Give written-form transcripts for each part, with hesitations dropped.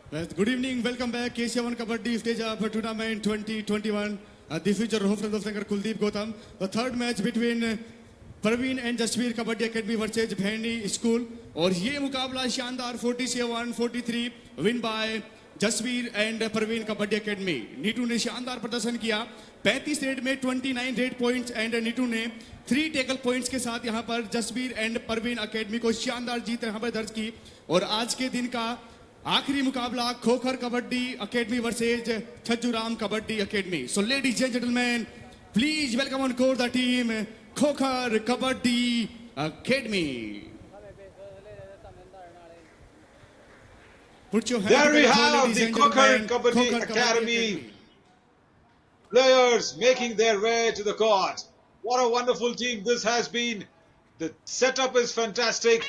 Well, good evening, welcome back. KC1 Kabaddi Stage Up Tournament 2021. The future home friends of singer Kuldeep Gautam. The third match between Parveen and Jasveer Kabaddi Academy versus Bhaini School. और ये मुकाबला शानदार 47-43 win by Jasveer and Parveen kabaddi academy. Neetu ने शानदार प्रदर्शन किया. 35 red में 29 red points and Neetu ने 3 टेकल पॉइंट्स के साथ यहां पर जसवीर एंड परवीन एकेडमी को शानदार जीत यहां पर दर्ज की. और आज के दिन का आखिरी मुकाबला Khokhar kabaddi academy versus Chhajju Ram kabaddi academy. So ladies and gentleman, please welcome on court the team Khokhar kabaddi academy. Put your hands there we together, have ladies the and Khokhar gentlemen. Kabaddi Khokhar Academy players making their way to the court. What a wonderful team this has been. The setup is fantastic.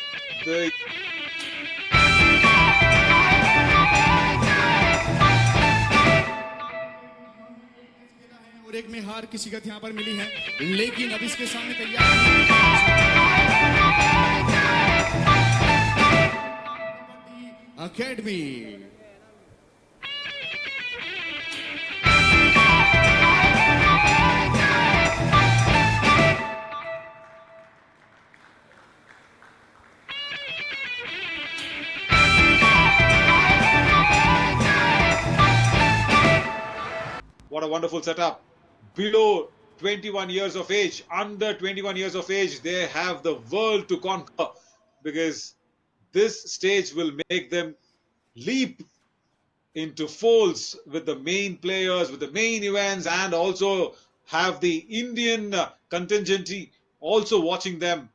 और एक मेहार की शिकस्त यहाँ पर मिली है, लेकिन अब इसके सामने तैयार Academy. What a wonderful setup. Below 21 years of age, under 21 years of age, they have the world to conquer, because this stage will make them leap into folds with the main players, with the main events, and also have the Indian contingent also watching them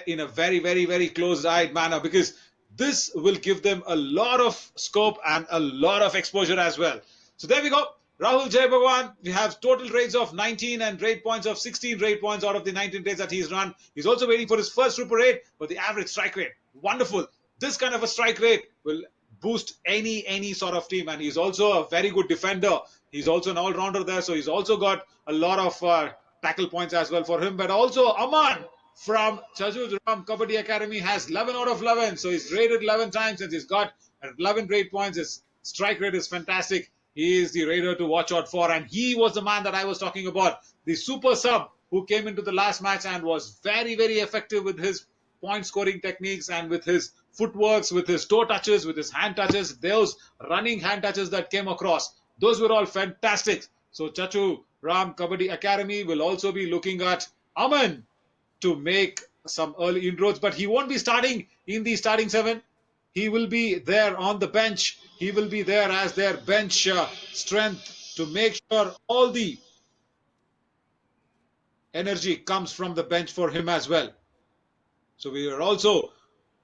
in a very closed-eyed manner, because this will give them a lot of scope and a lot of exposure as well. So there we go. Rahul Jai Bhagwan, we have total raids of 19 and raid points of 16 raid points out of the 19 raids that he's run. He's also waiting for his first super raid, but the average strike rate, wonderful. This kind of a strike rate will boost any sort of team, and he's also a very good defender. He's also an all-rounder there, so he's also got a lot of tackle points as well for him. But also Aman from Chhaju Ram Kabaddi Academy has 11 out of 11, so he's raided 11 times and he's got 11 raid points. His strike rate is fantastic. He is the raider to watch out for, and he was the man that I was talking about, the super sub who came into the last match and was very effective with his point scoring techniques and with his footworks, with his toe touches, with his hand touches. Those running hand touches that came across, those were all fantastic. So Chhaju Ram Kabaddi Academy will also be looking at Aman to make some early inroads, but he won't be starting in the starting 7. He will be there on the bench. He will be there as their bench strength to make sure all the energy comes from the bench for him as well. So we are also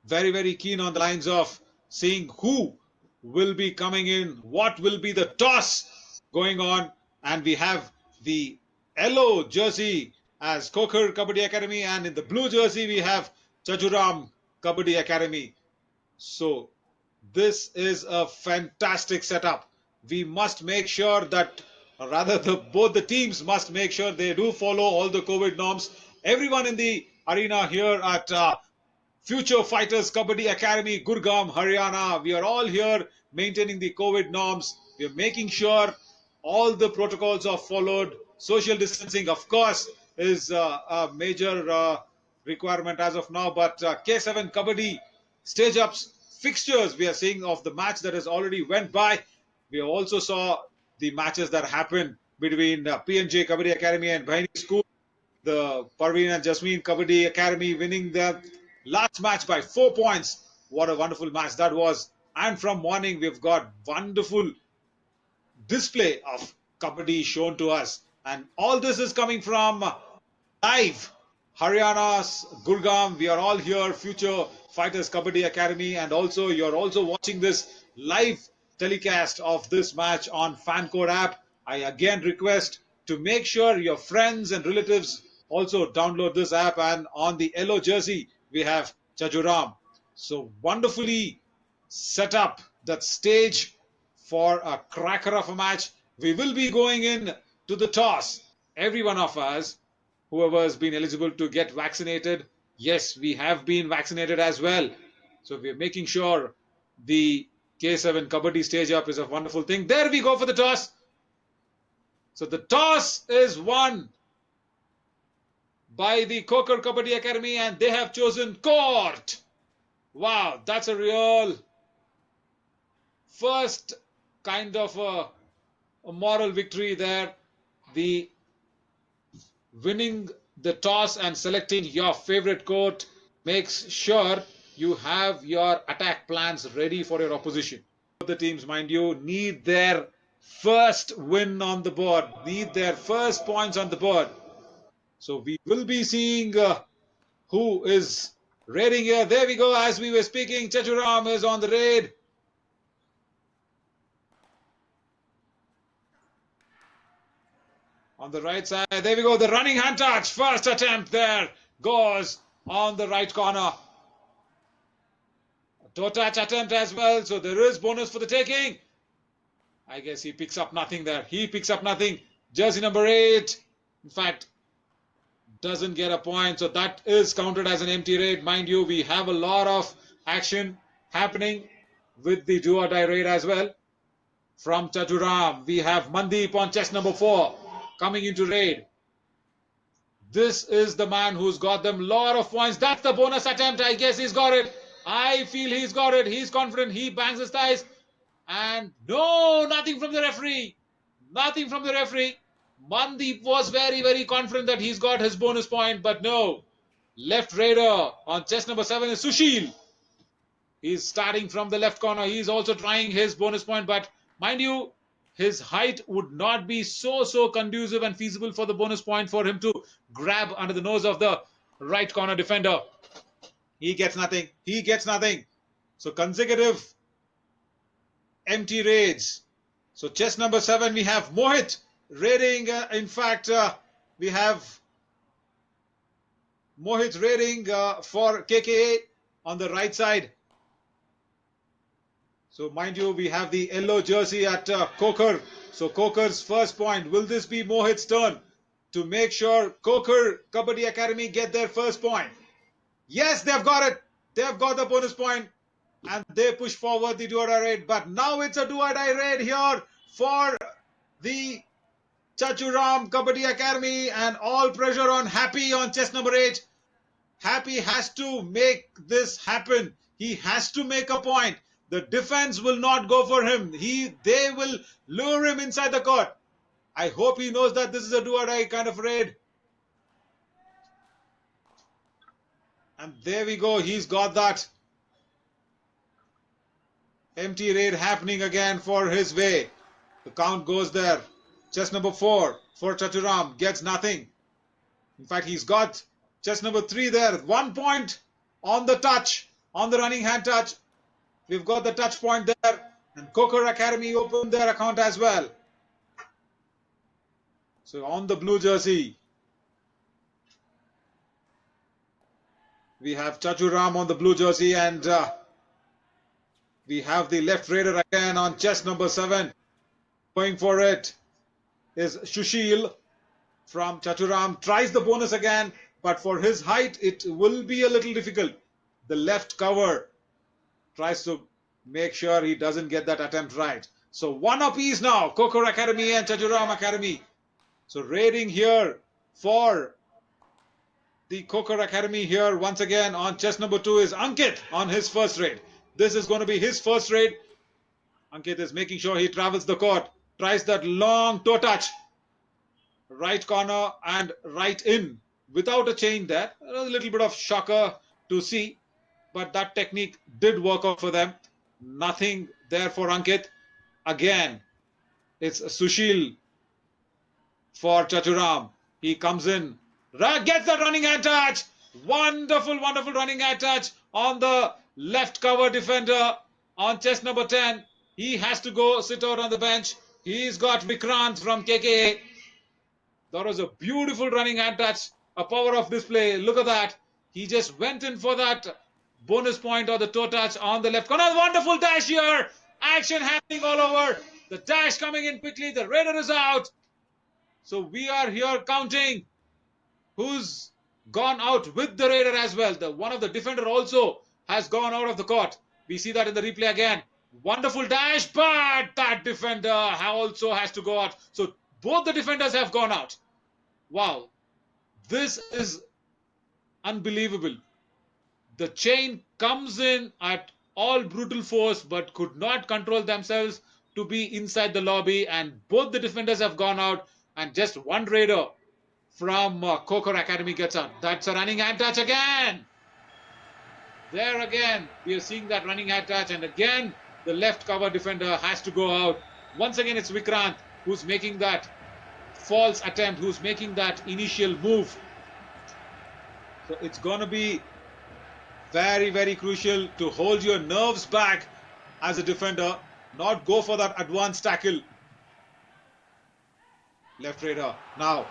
very keen on the lines of seeing who will be coming in, what will be the toss going on. And we have the yellow jersey as Khokhar Kabaddi Academy, and in the blue jersey we have Chhaju Ram Kabaddi Academy. So this is a fantastic setup. We must make sure that, or rather both the teams must make sure they do follow all the COVID norms. Everyone in the arena here at Future Fighters Kabaddi Academy, Gurgaon, Haryana, we are all here maintaining the COVID norms. We are making sure all the protocols are followed. Social distancing, of course, is a major requirement as of now, but K7 Kabaddi stage ups fixtures we are seeing of the match that has already went by. We also saw the matches that happened between PNJ Kabaddi Academy and Bhaini School. The Parveen and Jasmine Kabaddi Academy winning the last match by 4 points. What a wonderful match that was. And from morning we've got wonderful display of Kabaddi shown to us. And all this is coming from live Haryana's Gurgaon. We are all here, Future Fighters Kabaddi Academy, and also you're also watching this live telecast of this match on FanCode app. I again request to make sure your friends and relatives also download this app, and on the yellow jersey we have Chhaju Ram. So wonderfully set up that stage for a cracker of a match. We will be going in to the toss. Every one of us, whoever has been eligible to get vaccinated, yes, we have been vaccinated as well. So we're making sure the K7 Kabaddi stage up is a wonderful thing. There we go for the toss. So the toss is won by the Khokhar Kabaddi Academy and they have chosen court. Wow, that's a real first kind of a moral victory there. The winning the toss and selecting your favorite court makes sure you have your attack plans ready for your opposition. The teams, mind you, need their first win on the board, need their first points on the board. So we will be seeing who is raiding here. There we go. As we were speaking, Chhaju Ram is on the raid. On the right side, there we go. The running hand touch. First attempt there goes on the right corner. A toe touch attempt as well. So there is bonus for the taking. I guess he picks up nothing there. He picks up nothing. Jersey number 8. In fact, doesn't get a point. So that is counted as an empty raid. Mind you, we have a lot of action happening with the do or die raid as well. From Chhaju Ram, we have Mandeep on chest number 4 coming into raid. This is the man who's got them a lot of points. That's the bonus attempt. I guess he's got it. I feel he's got it. He's confident. He bangs his thighs. And no, nothing from the referee. Nothing from the referee. Mandeep was very, very confident that he's got his bonus point, but no. Left raider on chest number 7 is Sushil. He's starting from the left corner. He's also trying his bonus point, but mind you, his height would not be so conducive and feasible for the bonus point for him to grab under the nose of the right corner defender. He gets nothing. He gets nothing. So consecutive empty raids. So chest number 7, we have Mohit raiding. In fact, we have Mohit raiding for KKA on the right side. So mind you, we have the yellow jersey at Khokhar. So Khokhar's first point. Will this be Mohit's turn to make sure Khokhar Kabaddi Academy get their first point? Yes, they've got it. They've got the bonus point and they push forward the do-or-die raid. But now it's a do-or-die raid here for the Chhaju Ram Kabaddi Academy and all pressure on Happy on chest number 8. Happy has to make this happen. He has to make a point. The defense will not go for him. They will lure him inside the court. I hope he knows that this is a do-or-die kind of raid. And there we go. He's got that empty raid happening again for his way. The count goes there. Chest number 4 for Chhaju Ram gets nothing. In fact, he's got chest number 3 there. 1 point on the touch, on the running hand touch. We've got the touch point there. And Khokhar Academy opened their account as well. So on the blue jersey, we have Chhaju Ram on the blue jersey and we have the left raider again on chest number 7. Going for it is Sushil from Chhaju Ram. Tries the bonus again, but for his height, it will be a little difficult. The left cover tries to make sure he doesn't get that attempt right. So one apiece now, Khokhar Academy and Chhaju Ram Academy. So raiding here for the Khokhar Academy here once again on chest number 2 is Ankit on his first raid. This is going to be his first raid. Ankit is making sure he travels the court. Tries that long toe touch. Right corner and right in without a chain there. A little bit of shocker to see. But that technique did work out for them. Nothing there for Ankit. Again, it's Sushil for Chhaju Ram. He comes in. Gets that running hand touch. Wonderful, wonderful running hand touch on the left cover defender on chest number 10. He has to go sit out on the bench. He's got Vikrant from KKA. That was a beautiful running hand touch. A power of display. Look at that. He just went in for that bonus point or the toe touch on the left corner. Wonderful dash here. Action happening all over. The dash coming in quickly. The raider is out. So we are here counting who's gone out with the raider as well. One of the defender also has gone out of the court. We see that in the replay again. Wonderful dash, but that defender also has to go out. So both the defenders have gone out. Wow, this is unbelievable. The chain comes in at all brutal force but could not control themselves to be inside the lobby, and both the defenders have gone out, and just one raider from Khokhar Academy gets out. That's a running hand touch again. There again, we are seeing that running hand touch, and again the left cover defender has to go out. Once again, it's Vikrant who's making that false attempt, who's making that initial move. So it's going to be very, very crucial to hold your nerves back as a defender, not go for that advanced tackle. Left raider now.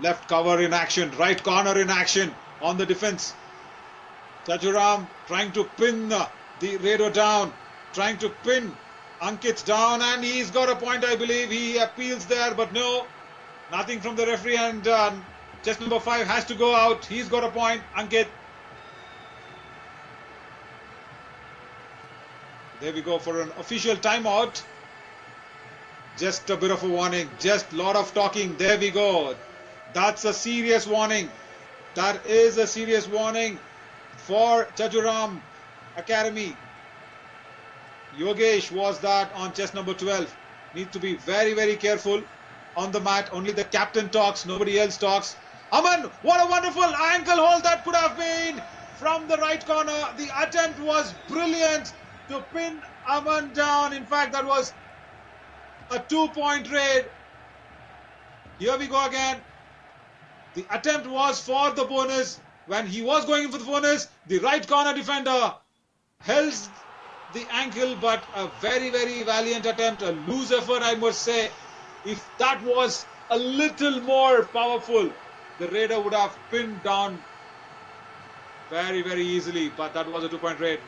Left cover in action, right corner in action on the defense. Chhaju Ram trying to pin the raider down, trying to pin Ankit down, and he's got a point, I believe. He appeals there, but no, nothing from the referee, and chest number 5 has to go out. He's got a point, Ankit. There we go for an official timeout. Just a bit of a warning, just a lot of talking. There we go. That's a serious warning. That is a serious warning for Chhaju Ram Academy. Yogesh was that on chest number 12. Need to be very, very careful on the mat. Only the captain talks, nobody else talks. Aman, what a wonderful ankle hold that could have been from the right corner. The attempt was brilliant to pin Aman down. In fact, that was a 2-point raid. Here we go again. The attempt was for the bonus. When he was going in for the bonus, the right corner defender held the ankle, but a very, very valiant attempt, a loose effort, I must say. If that was a little more powerful, the raider would have pinned down very, very easily, but that was a 2-point raid.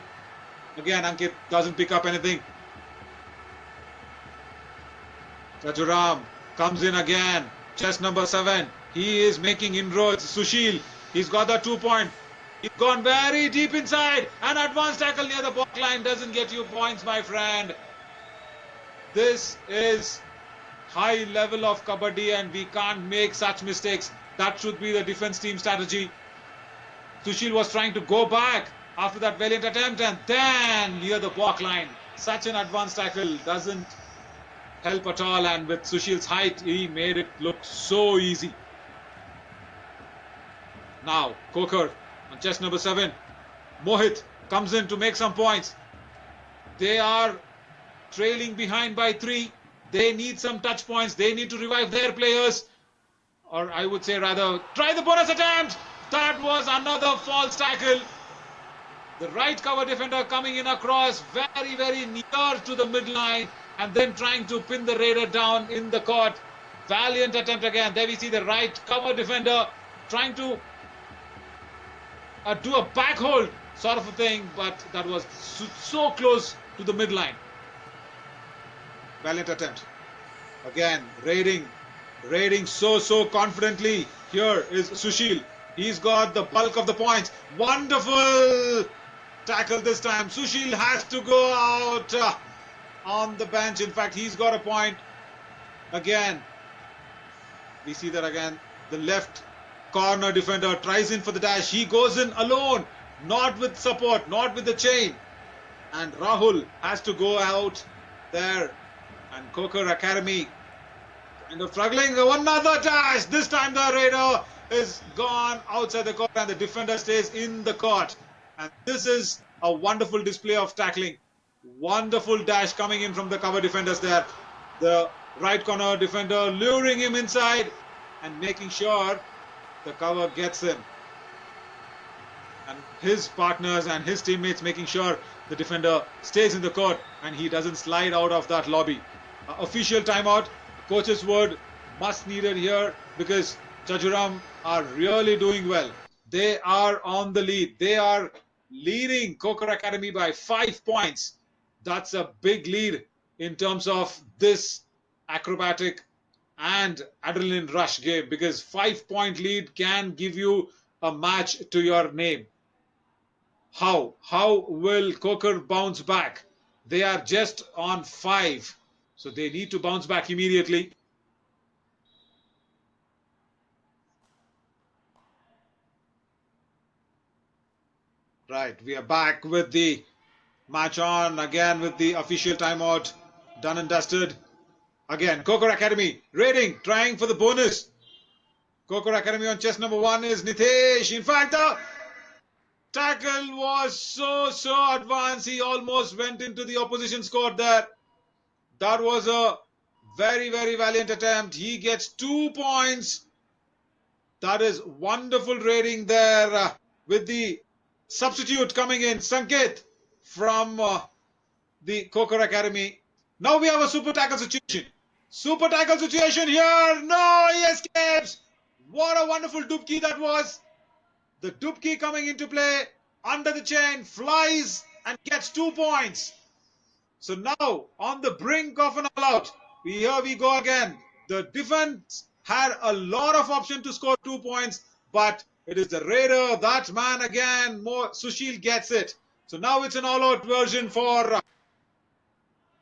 Again, Ankit doesn't pick up anything. Chhaju Ram comes in again. Chest number 7. He is making inroads. Sushil, he's got that 2-point. He's gone very deep inside. An advanced tackle near the back line doesn't get you points, my friend. This is high level of kabaddi, and we can't make such mistakes. That should be the defense team strategy. Sushil was trying to go back after that valiant attempt, and then near the back line. Such an advanced tackle doesn't help at all, and with Sushil's height, he made it look so easy. Now, Khokhar on chest number 7. Mohit comes in to make some points. They are trailing behind by 3. They need some touch points. They need to revive their players. Or I would say rather, try the bonus attempt. That was another false tackle. The right cover defender coming in across very, very near to the midline, and then trying to pin the raider down in the court. Valiant attempt again. There we see the right cover defender trying to do a back hold sort of a thing, but that was so close to the midline. Valiant attempt. Again, raiding so confidently. Here is Sushil. He's got the bulk of the points. Wonderful tackle this time. Sushil has to go out on the bench. In fact, he's got a point. Again, we see that again. The left corner defender tries in for the dash. He goes in alone, not with support, not with the chain. And Rahul has to go out there. And Khokhar Academy kind of struggling. Another dash. This time the raider is gone outside the court and the defender stays in the court. And this is a wonderful display of tackling. Wonderful dash coming in from the cover defenders there. The right corner defender luring him inside and making sure the cover gets him. And his partners and his teammates making sure the defender stays in the court and he doesn't slide out of that lobby. Official timeout. Coach's word must needed here because Chhaju Ram are really doing well. They are on the lead. They are leading Khokhar Academy by 5 points. That's a big lead in terms of this acrobatic and adrenaline rush game, because 5-point lead can give you a match to your name. How will Khokhar bounce back? They are just on 5. So they need to bounce back immediately. Right, we are back with the match on again with the official timeout done and dusted. Again, Khokhar Academy raiding, trying for the bonus. Khokhar Academy on chest number 1 is Nitesh. In fact, the tackle was so advanced, he almost went into the opposition's court there. That was a very valiant attempt. He gets 2 points. That is wonderful rating there with the substitute coming in, Sanket from the Khokhar Academy. Now we have a super tackle situation. Super tackle situation here. No, he escapes. What a wonderful dubki that was. The dubki coming into play under the chain, flies and gets 2 points. So now on the brink of an all-out. Here we go again. The defense had a lot of option to score 2 points, but it is the raider, that man again. More Sushil gets it. So now it's an all-out version for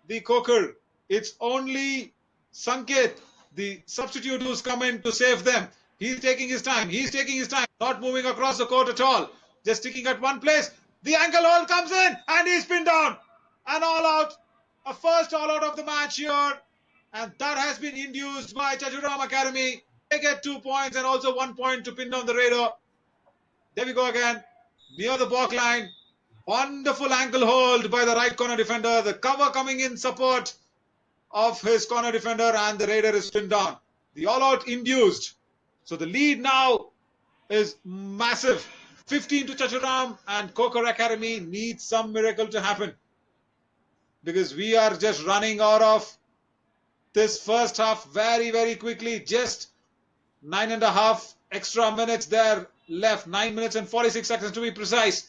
the Khokhar. It's only Sanket, the substitute, who's come in to save them. He's taking his time. Not moving across the court at all. Just sticking at one place. The ankle hold comes in and he's pinned down. An all out. A first all out of the match here. And that has been induced by Chhaju Ram Academy. They get 2 points and also 1 point to pin down the raider. There we go again. Near the back line. Wonderful ankle hold by the right corner defender. The cover coming in support of his corner defender and the raider is pinned down. The all-out induced. So the lead now is massive. 15 to Chhaju Ram, and Khokhar Academy needs some miracle to happen. Because we are just running out of this first half very quickly. Just 9.5 extra minutes there left. 9 minutes and 46 seconds to be precise.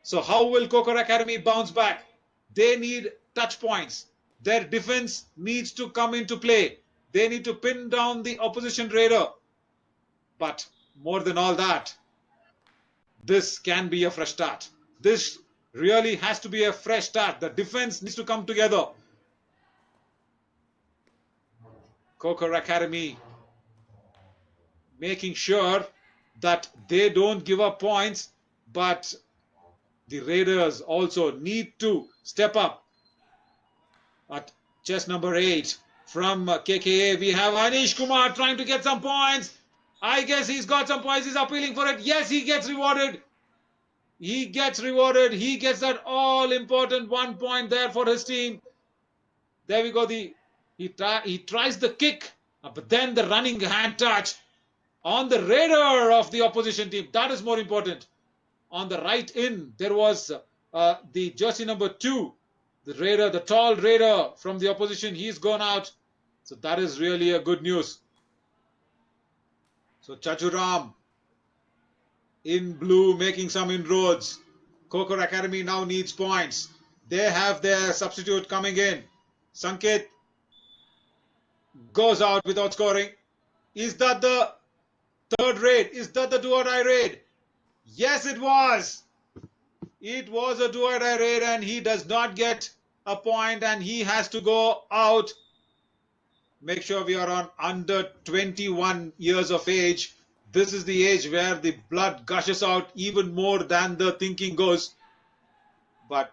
So how will Khokhar Academy bounce back? They need touch points. Their defense needs to come into play. They need to pin down the opposition raider. But more than all that, this can be a fresh start. This really has to be a fresh start. The defense needs to come together. Khokhar Academy making sure that they don't give up points, but the Raiders also need to step up. At chest number 8 from CRKA, we have Anish Kumar trying to get some points. I guess he's got some points. He's appealing for it. Yes, he gets rewarded. He gets rewarded. He gets that all-important 1 point there for his team. There we go. He tries the kick, but then the running hand touch on the raider of the opposition team. That is more important. On the right in, there was the jersey number 2, the raider, the tall raider from the opposition. He's gone out. So that is really a good news. So Chhaju Ram in blue making some inroads. Khokhar Academy now needs points. They have their substitute coming in. Sanket goes out without scoring. Is that the third raid? Is that the do-or-die raid? Yes, it was. It was a do-or-die raid and he does not get a point and he has to go out. Make sure we are on under 21 years of age. This is the age where the blood gushes out even more than the thinking goes. But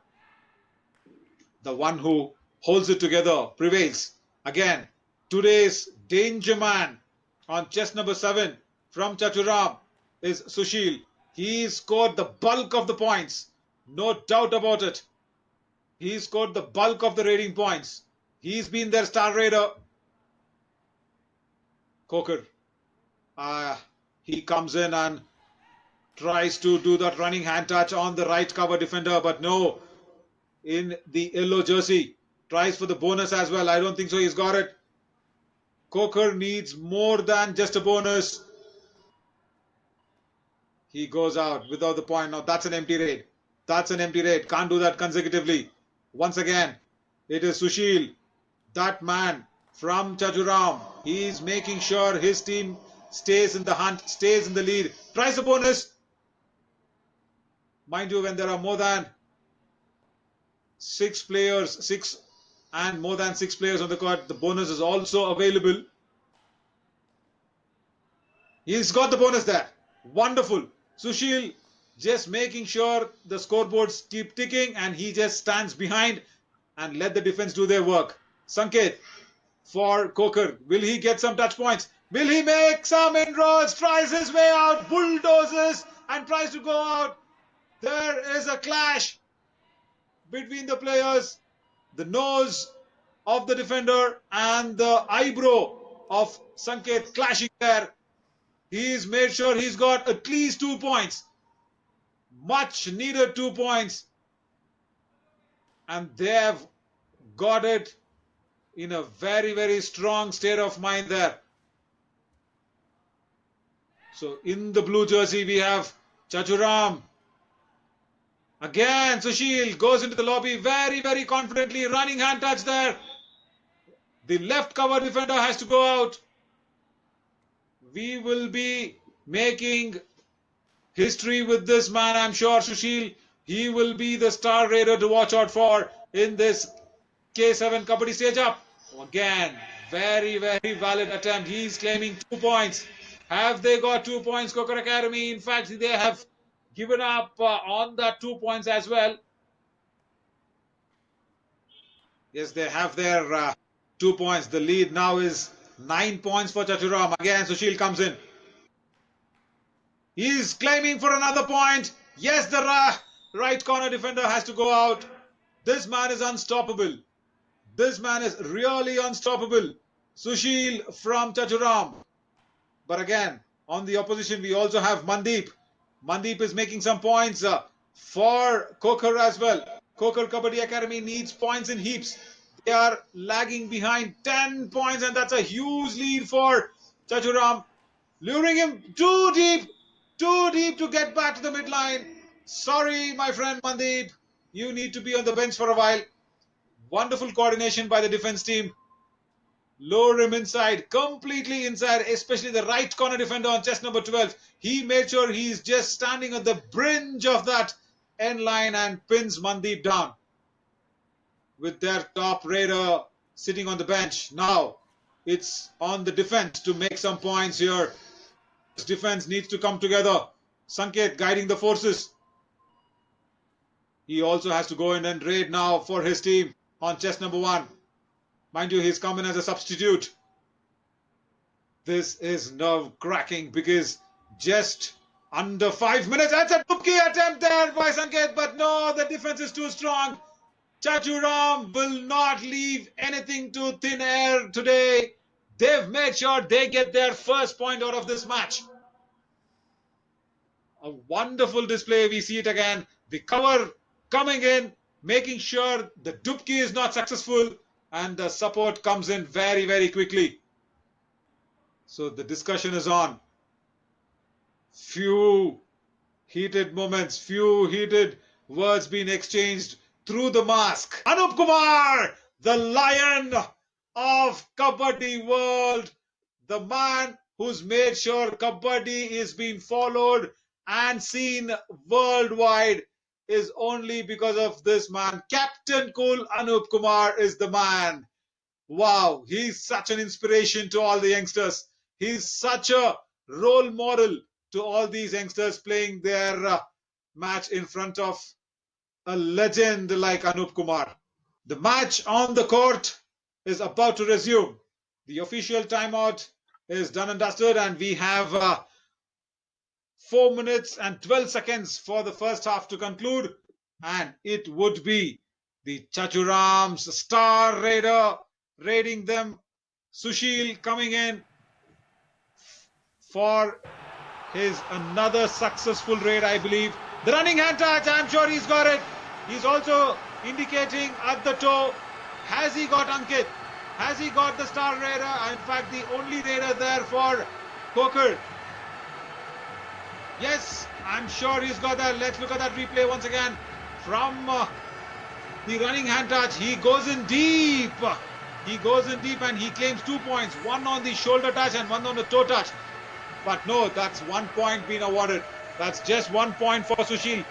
the one who holds it together prevails. Again, today's danger man on chest number 7 from Chhaju Ram is Sushil. He scored the bulk of the points. No doubt about it. He scored the bulk of the rating points. He's been their star raider. Khokhar. He comes in and tries to do that running hand touch on the right cover defender, but no. In the yellow jersey. Tries for the bonus as well. I don't think so. He's got it. Khokhar needs more than just a bonus. He goes out without the point. Now that's an empty raid. That's an empty raid. Can't do that consecutively. Once again, it is Sushil, that man from Chhaju Ram. He's making sure his team stays in the hunt, stays in the lead. Tries the bonus. Mind you, when there are more than 6 players, 6 and more than 6 players on the court. The bonus is also available. He's got the bonus there. Wonderful. Sushil just making sure the scoreboards keep ticking, and he just stands behind and let the defense do their work. Sanket for Khokhar. Will he get some touch points? Will he make some inroads? Tries his way out, bulldozes and tries to go out. There is a clash between the players. The nose of the defender and the eyebrow of Sanket clashing there. He's made sure he's got at least 2 points. Much needed 2 points. And they have got it in a very, very strong state of mind there. So in the blue jersey, we have Chhaju Ram. Again, Sushil goes into the lobby very, very confidently. Running hand touch there. The left cover defender has to go out. We will be making history with this man, I'm sure, Sushil. He will be the star raider to watch out for in this K7 Kabaddi stage up. Again, very, very valid attempt. He's claiming 2 points. Have they got 2 points, Khokhar Academy? In fact, they have given up on that 2 points as well. Yes, they have their 2 points. The lead now is 9 points for Chhaju Ram. Again, Sushil comes in. He's claiming for another point. Yes, the right corner defender has to go out. This man is unstoppable. This man is really unstoppable. Sushil from Chhaju Ram. But again, on the opposition, we also have Mandeep. Mandeep is making some points for Khokhar as well. Khokhar Kabaddi Academy needs points in heaps. They are lagging behind 10 points, and that's a huge lead for Chhaju Ram. Luring him too deep to get back to the midline. Sorry, my friend Mandeep. You need to be on the bench for a while. Wonderful coordination by the defense team. Lower him inside, completely inside, especially the right corner defender on chest number 12. He made sure he's just standing at the bridge of that end line and pins Mandeep down. With their top raider sitting on the bench. Now, it's on the defense to make some points here. This defense needs to come together. Sanket guiding the forces. He also has to go in and raid now for his team on chest number 1. Mind you, he's come in as a substitute. This is nerve-cracking because just under 5 minutes. That's a dupki attempt there by Sanket, but no, the defense is too strong. Chhaju Ram will not leave anything to thin air today. They've made sure they get their first point out of this match. A wonderful display. We see it again. The cover coming in, making sure the dupki is not successful, and the support comes in very, very quickly. So the discussion is on. Few heated moments, few heated words being exchanged through the mask. Kumar, the lion of Kabaddi world, the man who's made sure Kabaddi is being followed and seen worldwide, is only because of this man. Captain Cool Kumar is the man. Wow, he's such an inspiration to all the youngsters. He's such a role model to all these youngsters playing their match in front of a legend like Kumar. The match on the court is about to resume. The official timeout is done and dusted, and we have 4 minutes and 12 seconds for the first half to conclude, and it would be the Chhaju Ram's star raider raiding them. Sushil coming in for his another successful raid, I believe. The running hand touch, I'm sure he's got it. He's also indicating at the toe. Has he got Ankit? Has he got the star raider? In fact, the only raider there for Khokhar. Yes, I'm sure he's got that. Let's look at that replay once again. From the running hand touch, he goes in deep. He goes in deep and he claims 2 points. One on the shoulder touch and one on the toe touch. But no, that's 1 point being awarded. That's just 1 point for Sushil.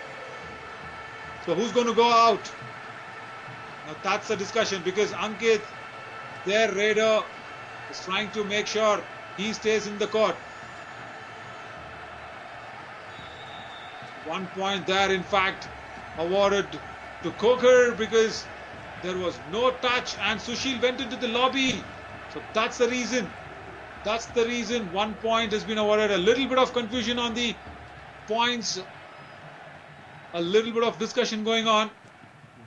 So who's going to go out? Now that's the discussion, because Ankit, their raider, is trying to make sure he stays in the court. 1 point there, in fact, awarded to Khokhar because there was no touch and Sushil went into the lobby. So that's the reason. That's the reason 1 point has been awarded. A little bit of confusion on the points. A little bit of discussion going on.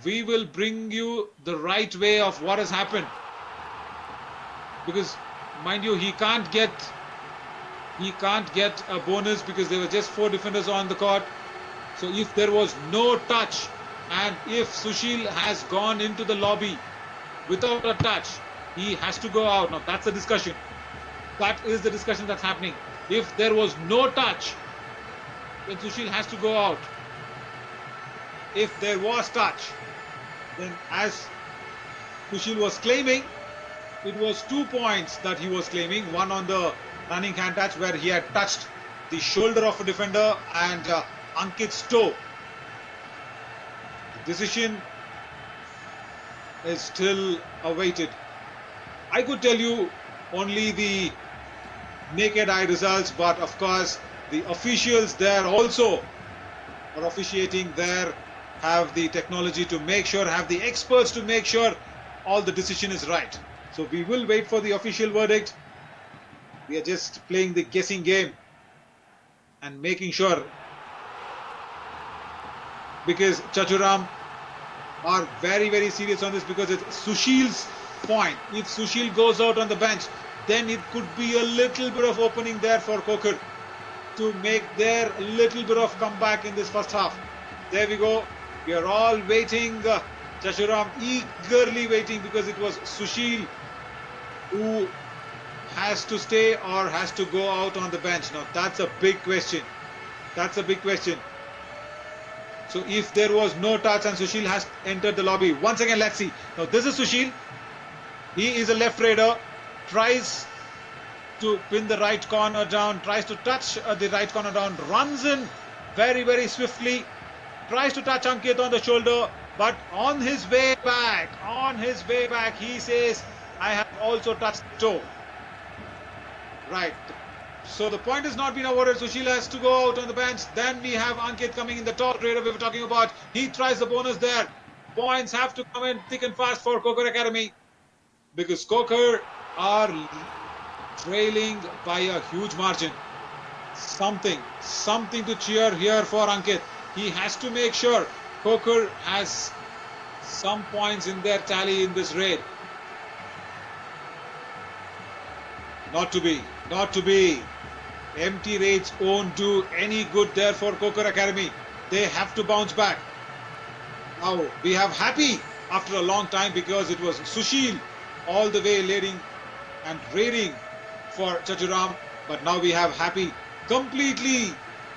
We will bring you the right way of what has happened. Because, mind you, he can't get a bonus because there were just 4 defenders on the court. So if there was no touch and if Sushil has gone into the lobby without a touch, he has to go out. Now that's the discussion. That is the discussion that's happening. If there was no touch, then Sushil has to go out. If there was touch, then as Sushil was claiming, it was 2 points that he was claiming. One on the running hand touch where he had touched the shoulder of a defender and Ankit's toe. The decision is still awaited. I could tell you only the naked eye results, but of course the officials there also are officiating there, have the technology to make sure, have the experts to make sure all the decision is right. So we will wait for the official verdict. We are just playing the guessing game and making sure, because Chhaju Ram are very, very serious on this, because it's Sushil's point. If Sushil goes out on the bench, then it could be a little bit of opening there for Khokhar to make their little bit of comeback in this first half. There we go. We are all waiting. Chhaju Ram eagerly waiting, because it was Sushil who has to stay or has to go out on the bench. Now that's a big question. That's a big question. So if there was no touch and Sushil has entered the lobby, once again let's see. Now this is Sushil. He is a left raider, tries to pin the right corner down, tries to touch the right corner down, runs in very, very swiftly, tries to touch Ankit on the shoulder, but on his way back, he says, I have also touched the toe. Right. So the point has not been awarded. Sushil has to go out on the bench. Then we have Ankit coming in, the top raider we were talking about. He tries the bonus there. Points have to come in thick and fast for Khokhar Academy, because Khokhar are trailing by a huge margin. Something to cheer here for Ankit. He has to make sure Khokhar has some points in their tally in this raid. Not to be. Empty raids won't do any good there for Khokhar Academy. They have to bounce back. Now we have Happy after a long time, because it was Sushil all the way leading and raiding for Chhaju Ram. But now we have Happy completely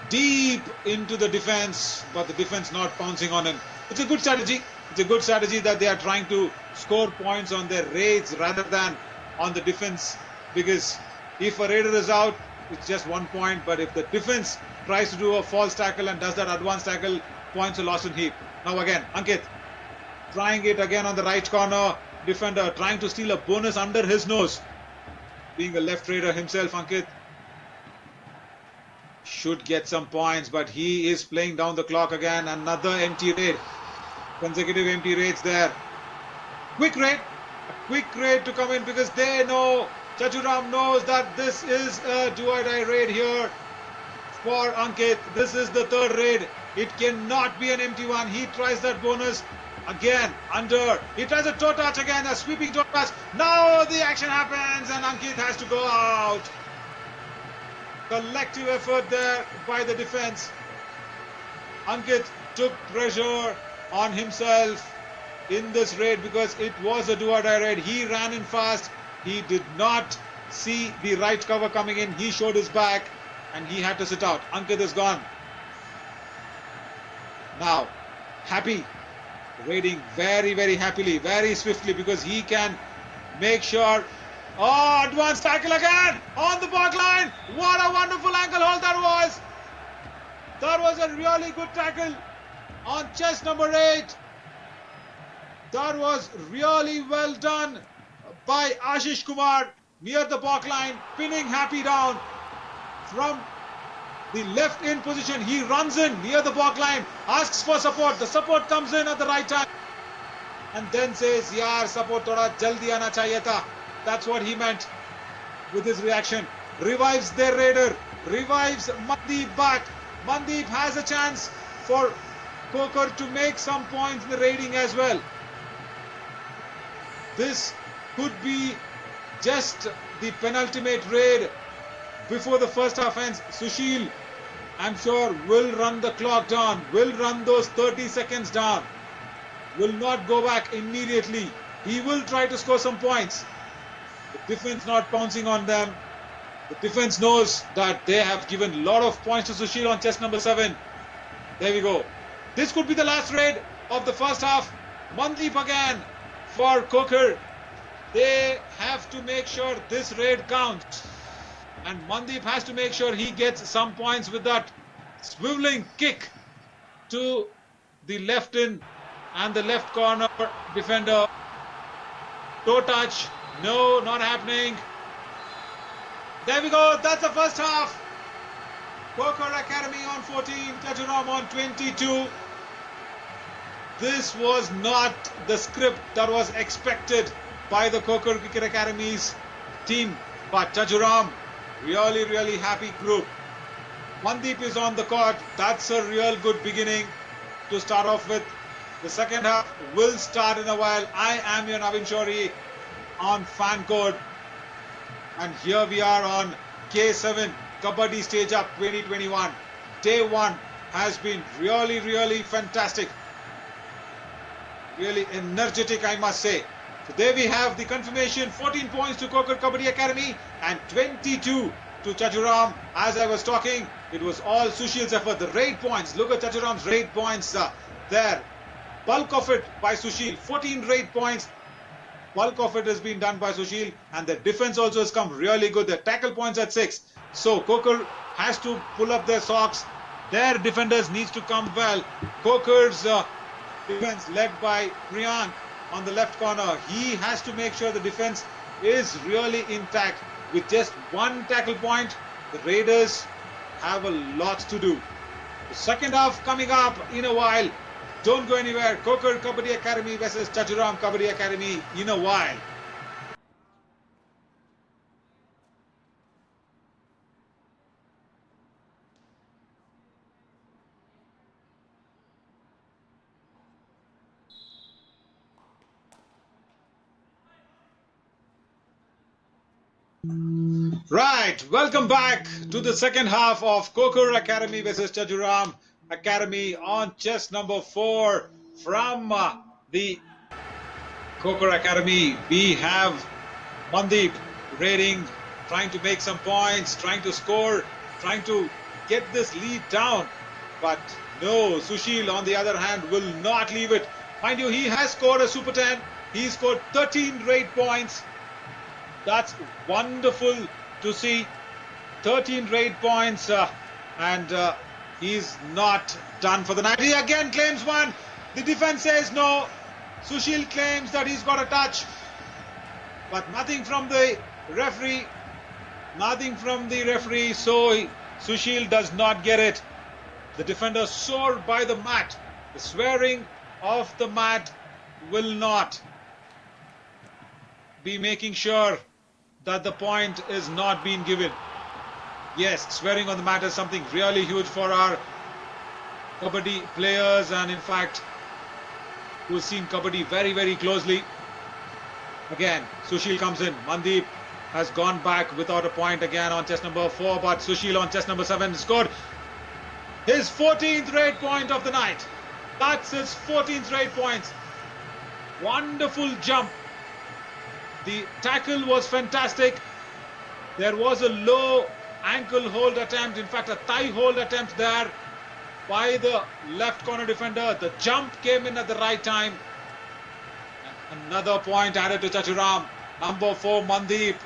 deep into the defense, but the defense not pouncing on him. It's a good strategy. It's a good strategy that they are trying to score points on their raids rather than on the defense, because if a raider is out, it's just 1 point, but if the defense tries to do a false tackle and does that advanced tackle, points are lost in heap. Now again, Ankit trying it again on the right corner. Defender trying to steal a bonus under his nose. Being a left raider himself, Ankit should get some points, but he is playing down the clock again. Another empty raid. Consecutive empty raids there. Quick raid to come in, because they know, Chhaju Ram knows that this is a do-or-die raid here for Ankit. This is the third raid. It cannot be an empty one. He tries that bonus again under. He tries a toe touch again, a sweeping toe touch. Now the action happens and Ankit has to go out. Collective effort there by the defense. Ankit took pressure on himself in this raid, because it was a do-or-die raid. He ran in fast. He did not see the right cover coming in. He showed his back and he had to sit out. Ankit is gone. Now, Happy raiding very, very happily, very swiftly, because he can make sure. Oh, advanced tackle again on the back line. What a wonderful ankle hold that was. That was a really good tackle on chest number 8. That was really well done by Ashish Kumar near the back line, pinning Happy down from the left in position. He runs in near the back line, asks for support. The support comes in at the right time and then says, "Yaar, support thoda jaldi aana chahiye tha." That's what he meant with his reaction. Revives their raider, revives Mandeep back. Mandeep has a chance for Khokhar to make some points in the raiding as well. This could be just the penultimate raid before the first half ends. Sushil, I'm sure, will run the clock down, will run those 30 seconds down, will not go back immediately. He will try to score some points. The defense not pouncing on them. The defense knows that they have given a lot of points to Sushil on chest number 7. There we go. This could be the last raid of the first half. Mandeep again for Khokhar. They have to make sure this raid counts. And Mandeep has to make sure he gets some points with that swiveling kick to the left in and the left corner defender. Toe touch. No, not happening. There we go. That's the first half. Khokhar Academy on 14, Chhaju Ram on 22. This was not the script that was expected by the Khokhar Cricket Academy's team. But Chhaju Ram, really happy group. Mandeep is on the court. That's a real good beginning to start off with. The second half will start in a while. I am your Navin Shori on fan code. And here we are on K7 Kabaddi Stage Up 2021. Day 1 has been really fantastic. Really energetic, I must say. So there we have the confirmation. 14 points to Khokhar Kabaddi Academy and 22 to Chhaju Ram. As I was talking, it was all Sushil's effort. The raid points. Look at Chhaju Ram's raid points there. Bulk of it by Sushil. 14 raid points. Bulk of it has been done by Sushil, and the defense also has come really good. The tackle points at 6. So Khokhar has to pull up their socks. Their defenders needs to come well. Khokhar's defense led by Priyank on the left corner. He has to make sure the defense is really intact. With just one tackle point, the Raiders have a lot to do. The second half coming up in a while. Don't go anywhere. Khokhar Kabaddi Academy versus Chhaju Ram Kabaddi Academy in a while. Right, welcome back to the second half of Khokhar Academy versus Chhaju Ram Academy on chest number 4 from the Khokhar Academy. We have Mandeep raiding, trying to make some points, trying to score, trying to get this lead down. But no, Sushil on the other hand will not leave it. Mind you, he has scored a Super 10. He scored 13 raid points. That's wonderful to see. 13 raid points and he's not done for the night. He again claims one. The defense says no. Sushil claims that he's got a touch. But nothing from the referee. Nothing from the referee. So Sushil does not get it. The defender soared by the mat. The swearing of the mat will not be making sure that the point is not being given. Yes, swearing on the mat is something really huge for our Kabaddi players, and in fact who've seen Kabaddi very closely. Again, Sushil comes in. Mandeep has gone back without a point again on chest number 4, but Sushil on chest number 7 scored his 14th raid point of the night. That's his 14th raid points. Wonderful jump. The tackle was fantastic. There was a low ankle hold attempt, in fact a thigh hold attempt there by the left corner defender. The jump came in at the right time. And another point added to Chhaju Ram. Number 4 Mandeep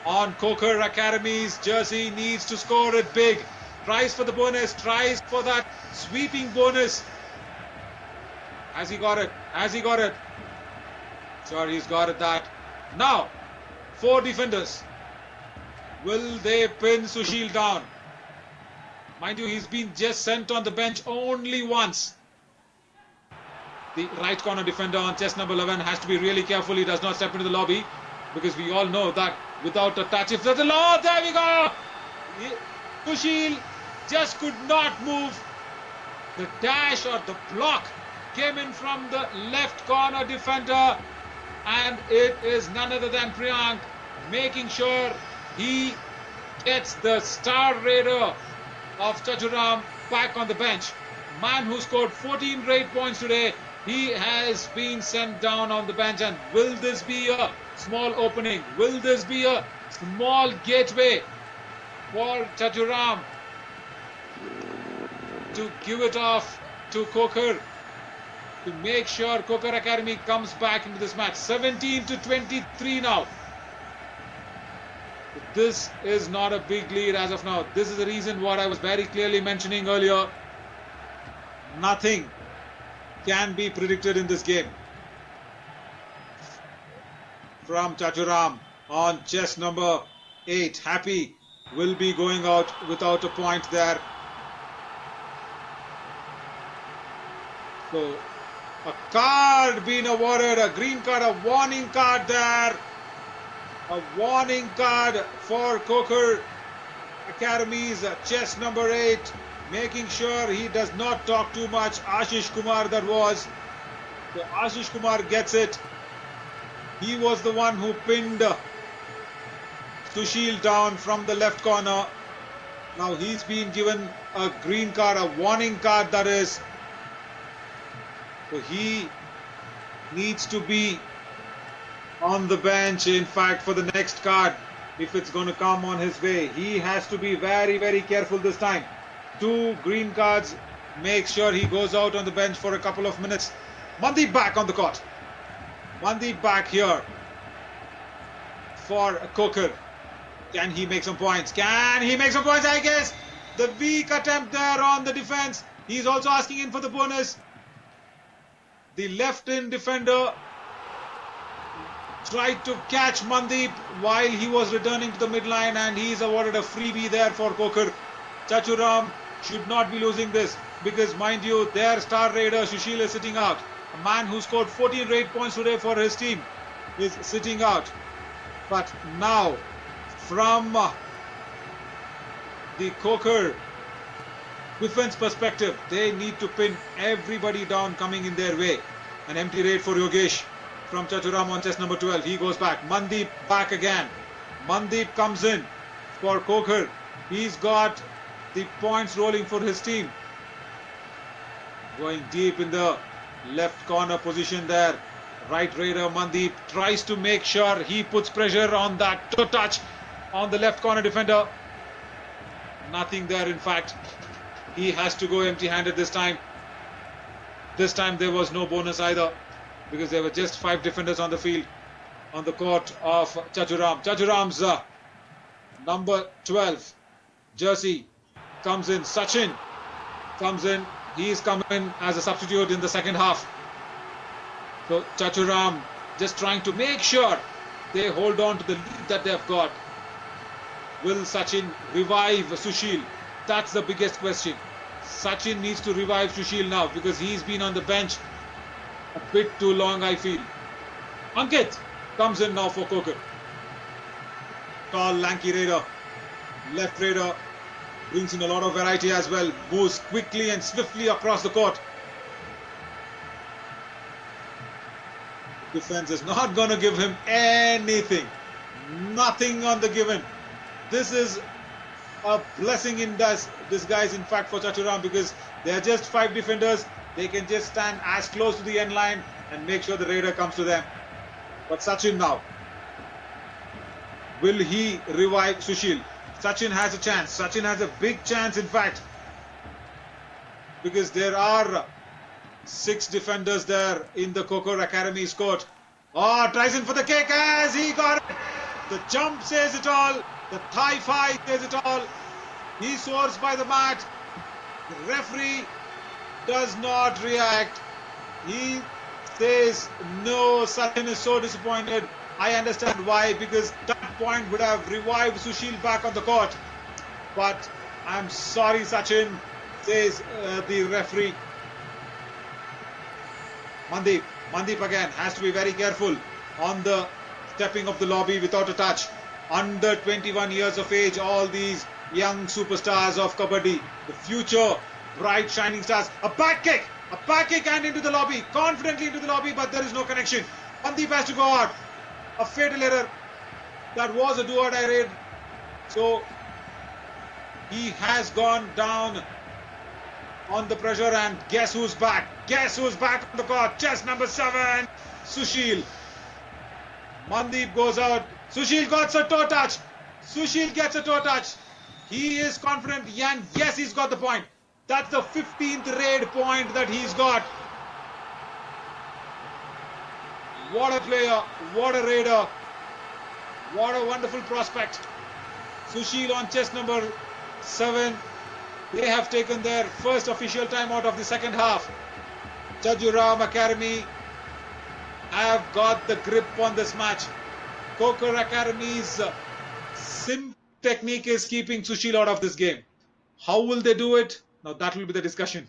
on Khokhar Academy's jersey needs to score it big. Tries for the bonus, tries for that sweeping bonus. Has he got it? Has he got it? Sure, he's got it that. Now, 4 defenders. Will they pin Sushil down? Mind you, he's been just sent on the bench only once. The right corner defender on chest number 11 has to be really careful he does not step into the lobby, because we all know that without a touch, if there's a law, there we go! Sushil just could not move. The dash or the block came in from the left corner defender, and it is none other than Priyank making sure he gets the star raider of Chhaju Ram back on the bench. Man who scored 14 great points today, he has been sent down on the bench. And will this be a small opening? Will this be a small gateway for Chhaju Ram to give it off to Khokhar, to make sure Khokhar Academy comes back into this match? 17-23 now. This is not a big lead as of now. This is the reason what I was very clearly mentioning earlier. Nothing can be predicted in this game. From Chhaju Ram on chest number 8. Happy will be going out without a point there. So, a card being awarded, a green card, a warning card there. A warning card for Khokhar Academy's chest number 8, making sure he does not talk too much. Ashish Kumar that was. So Ashish Kumar gets it. He was the one who pinned Sushil down from the left corner. Now he's been given a green card, a warning card that is. So he needs to be on the bench, in fact, for the next card, if it's going to come on his way. He has to be very, very careful this time. 2 green cards, make sure he goes out on the bench for a couple of minutes. Mandeep back on the court. Mandeep back here for Khokhar. Can he make some points? Can he make some points? I guess the weak attempt there on the defense. He's also asking in for the bonus. The left-in defender tried to catch Mandeep while he was returning to the midline, and he's awarded a freebie there for Khokhar. Chhaju Ram should not be losing this, because mind you, their star raider Sushil is sitting out. A man who scored 14 great points today for his team is sitting out. But now, from the Khokhar defense perspective, they need to pin everybody down coming in their way. An empty raid for Yogesh from Chhaju Ram on chest number 12. He goes back. Mandeep back again. Mandeep comes in for Khokhar. He's got the points rolling for his team. Going deep in the left corner position there. Right raider Mandeep tries to make sure he puts pressure on that toe touch on the left corner defender. Nothing there, in fact. He has to go empty-handed this time. This time there was no bonus either, because there were just 5 defenders on the field, on the court of Chhaju Ram. Chhaju Ram's number 12 jersey comes in. Sachin comes in. He's come in as a substitute in the second half. So Chhaju Ram just trying to make sure they hold on to the lead that they've got. Will Sachin revive Sushil? That's the biggest question. Sachin needs to revive Sushil now, because he's been on the bench a bit too long, I feel. Ankit comes in now for Khokhar. Tall, lanky raider. Left raider brings in a lot of variety as well. Moves quickly and swiftly across the court. Defense is not going to give him anything. Nothing on the given. This is a blessing in disguise, in fact, for Chhaju Ram, because there are just 5 defenders. They can just stand as close to the end line and make sure the raider comes to them. But Sachin now, will he revive Sushil? Sachin has a chance. Sachin has a big chance, in fact, because there are 6 defenders there in the Khokhar Academy's court. Oh, tries in for the kick as he got it. The jump says it all. The thigh fight says it all. He soars by the mat. The referee does not react. He says no. Sachin is so disappointed. I understand why, because that point would have revived Sushil back on the court. But I'm sorry, Sachin, says the referee. Mandeep again has to be very careful on the stepping of the lobby without a touch. Under 21 years of age, all these young superstars of Kabaddi, the future bright shining stars. A back kick and into the lobby, confidently into the lobby, but there is no connection. Mandeep has to go out. A fatal error. That was a do-or-die raid. So he has gone down on the pressure, and guess who's back? Guess who's back on the court? Chest number 7, Sushil. Mandeep goes out. Sushil gets a toe touch. Sushil gets a toe touch. He is confident, and yes, he's got the point. That's the 15th raid point that he's got. What a player, what a raider, what a wonderful prospect. Sushil on chest number 7. They have taken their first official timeout of the second half. Chhaju Ram Academy have got the grip on this match. Khokhar Academy's simple technique is keeping Sushil out of this game. How will they do it? Now that will be the discussion.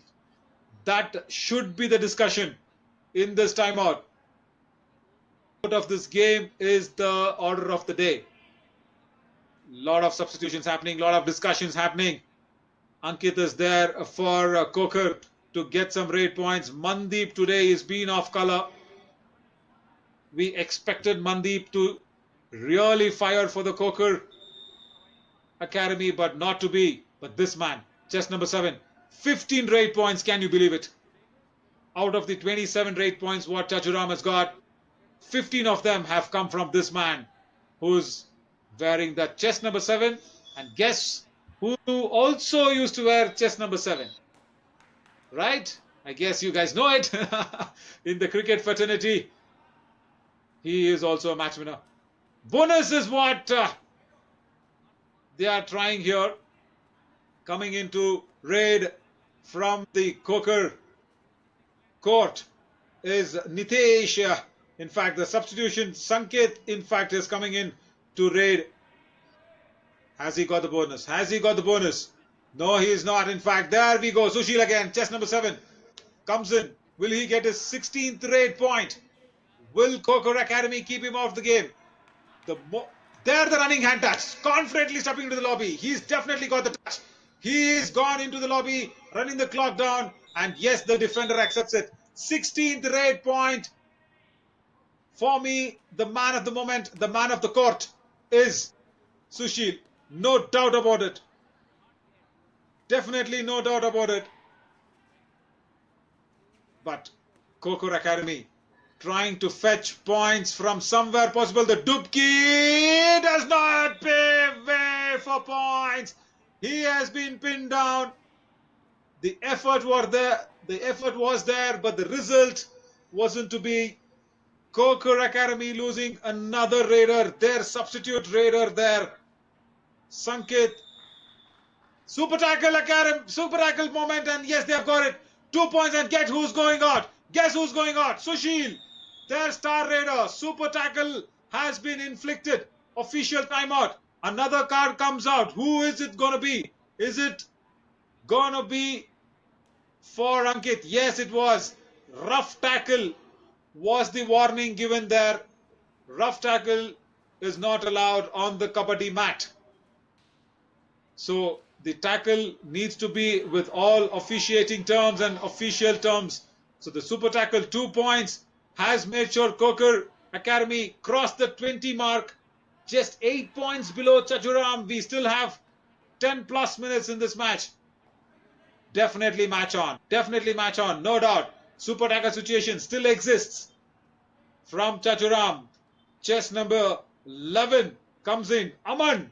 That should be the discussion in this timeout. Out of this game is the order of the day. Lot of substitutions happening, lot of discussions happening. Ankit is there for Khokhar to get some raid points. Mandeep today is been off color. We expected Mandeep to really fire for the Khokhar Academy, but not to be. But this man, chest number 7, 15 raid points, can you believe it? Out of the 27 raid points what Chhaju Ram has got, 15 of them have come from this man who's wearing that chest number 7. And guess who also used to wear chest number 7? Right? I guess you guys know it. In the cricket fraternity, he is also a match winner. Bonus is what they are trying here. Coming into raid from the Khokhar court is Nitesh. In fact, the substitution, Sanket, in fact, is coming in to raid. Has he got the bonus? Has he got the bonus? No, he is not. In fact, there we go. Sushil again, chest number 7, comes in. Will he get his 16th raid point? Will Khokhar Academy keep him off the game? There the running hand touch. Confidently stepping into the lobby. He's definitely got the touch. He's gone into the lobby, running the clock down. And yes, the defender accepts it. 16th raid point. For me, the man of the moment, the man of the court is Sushil. No doubt about it. Definitely no doubt about it. But Khokhar Academy trying to fetch points from somewhere possible. The Dubki does not pave way for points. He has been pinned down. The effort was there, but the result wasn't to be. Khokhar Academy losing another raider, their substitute raider there. Sanket. Super tackle moment, and yes, they have got it. 2 points, and guess who's going out? Guess who's going out? Sushil, their star raider. Super tackle has been inflicted. Official timeout. Another card comes out. Who is it going to be? Is it going to be for Ankit? Yes, it was. Rough tackle was the warning given there. Rough tackle is not allowed on the Kabaddi mat. So the tackle needs to be with all officiating terms and official terms. So the super tackle, 2 points, has made sure Khokhar Academy crossed the 20 mark. Just 8 points below Chhaju Ram. We still have 10 plus minutes in this match. Definitely match on. Definitely match on. No doubt. Super tackle situation still exists. From Chhaju Ram, chest number 11 comes in. Aman,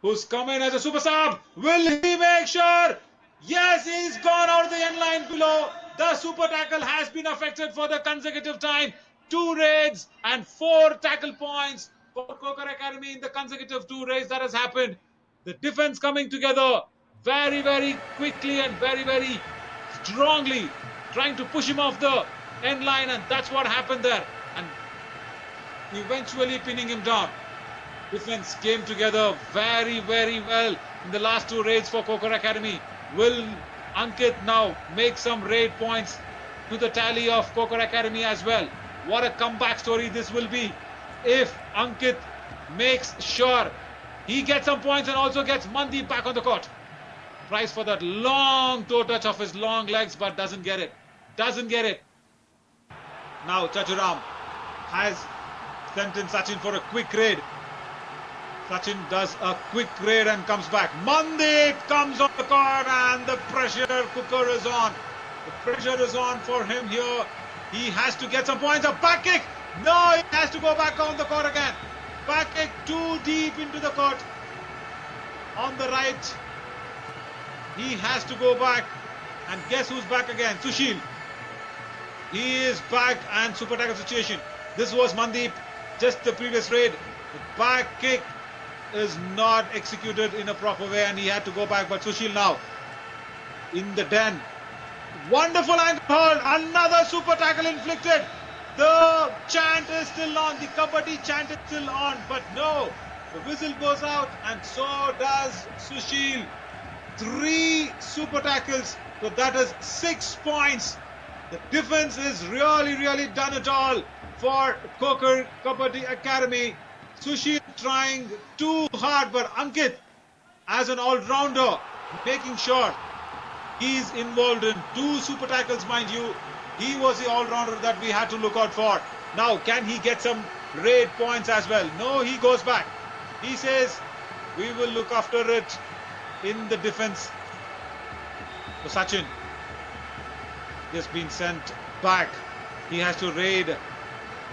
who's come in as a super sub. Will he make sure? Yes, he's gone out the end line below. The super tackle has been affected for the consecutive time. 2 raids and 4 tackle points for Khokhar Academy in the consecutive 2 raids that has happened. The defense coming together very, very quickly and very, very strongly, trying to push him off the end line, and that's what happened there. And eventually pinning him down. Defense came together very, very well in the last two raids for Khokhar Academy. Will Ankit now make some raid points to the tally of Khokhar Academy as well? What a comeback story this will be if Ankit makes sure he gets some points and also gets Mandeep back on the court. Tries for that long toe touch of his long legs, but doesn't get it. Doesn't get it. Now Chhaju Ram has sent in Sachin for a quick raid. Sachin does a quick raid and comes back. Mandeep comes on the court and the pressure cooker is on. The pressure is on for him here. He has to get some points. A back kick. No, he has to go back on the court again. Back kick too deep into the court. On the right. He has to go back. And guess who's back again? Sushil. He is back and super tackle situation. This was Mandeep just the previous raid. The back kick is not executed in a proper way and he had to go back. But Sushil now in the den. Wonderful ankle hold. Another super tackle inflicted. The chant is still on. The Kabaddi chant is still on. But no, the whistle goes out and so does Sushil. 3 super tackles. So that is 6 points. The defense is really done it all for Khokhar Kabaddi Academy. Sushil trying too hard, but Ankit as an all-rounder making sure he's involved in 2 super tackles, mind you. He was the all-rounder that we had to look out for. Now can he get some raid points as well? No, he goes back. He says we will look after it in the defense. So Sachin just been sent back. He has to raid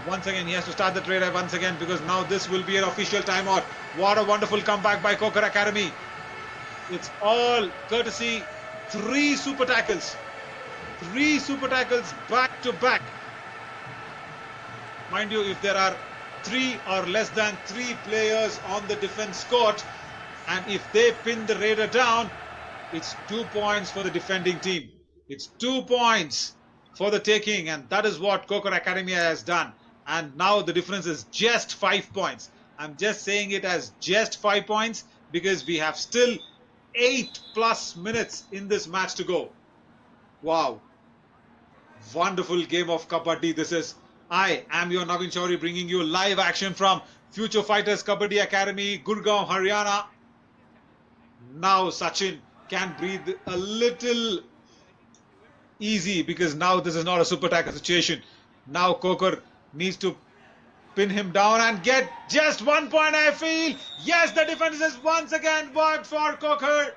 once again. He has to start the trade once again because now this will be an official timeout. What a wonderful comeback by Khokhar Academy. It's all courtesy 3 super tackles. 3 super tackles back to back. Mind you, if there are 3 or less than 3 players on the defense court and if they pin the raider down, it's 2 points for the defending team. It's 2 points for the taking, and that is what Khokhar Academy has done. And now the difference is just 5 points. I'm just saying it as just 5 points because we have still 8+ minutes in this match to go. Wow. Wonderful game of Kabaddi this is. I am your Naveen Chauri bringing you live action from Future Fighters Kabaddi Academy, Gurgaon, Haryana. Now Sachin can breathe a little easy because now this is not a super tackle situation. Now Khokhar needs to pin him down and get just 1 point, I feel. Yes, the defense is once again worked for Khokhar.